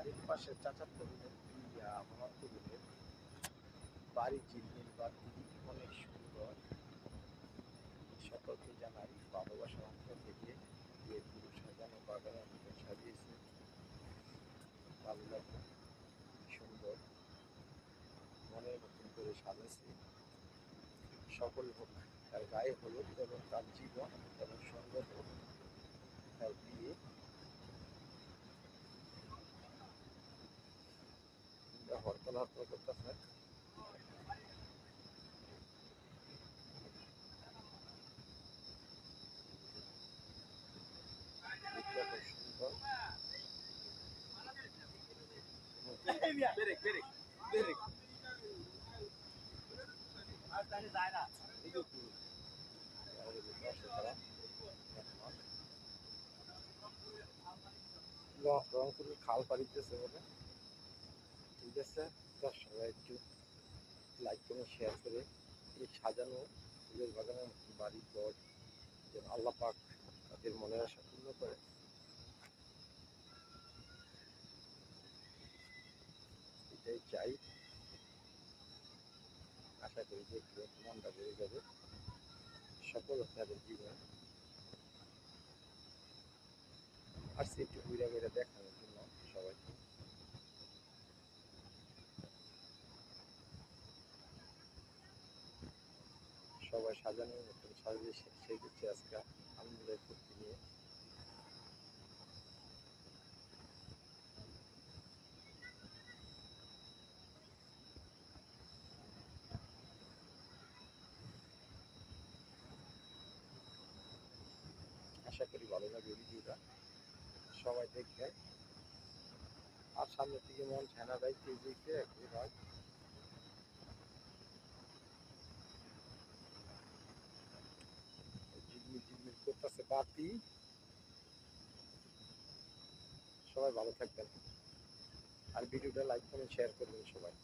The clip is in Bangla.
বাড়ির পাশে চাচাতো বোনের মামাতো বোনের বাড়ি ঝিলমিল বাতি অনেক সুন্দর। সকলকে জানাই ভালোবাসার অন্তর থেকে বিয়ের পুরো সাজানো বাগানের মতো সাজিয়েছে, ভালো লাগে, সুন্দর মনের মতন করে সাজাচ্ছে। সকল হোক তার গায়ে হলুদ এবং তার জীবন এবং সুন্দর হোক তার বিয়ে। হরতাল হরতাল করতেছে, খুব সুন্দর। রংপুরের খাল পাড়িতেছে বলে, ঠিক আছে। তো সবাই একটু লাইক করে শেয়ার করে এই সাজানো ফুলের বাগানের মতন বাড়ি ঘর যেন আল্লাহ পাক তাদের মনের আশা পূর্ণ করে, এটাই চাই। আশা করি যে একটু মনটা বেড়ে যাবে, সকল আপনাদের জীবন। আসছি একটু ঘুরে ঘুরে দেখানোর জন্য সবাইকে। সবাই সাজানোর মতন সাজিয়ে সেজেছে আজকে আনন্দের ফুর্তি নিয়ে। আশা করি ভালো লাগবে ভিডিওটা, সবাই দেখবেন। আর সামনের দিকে মন ছানা দেয় তেজিকে একই হয়। ঝিলমিল ঝিলমিল করতেছে বাতি। সবাই ভালো থাকবেন আর ভিডিওটা লাইক কমেন্ট শেয়ার করবেন সবাই।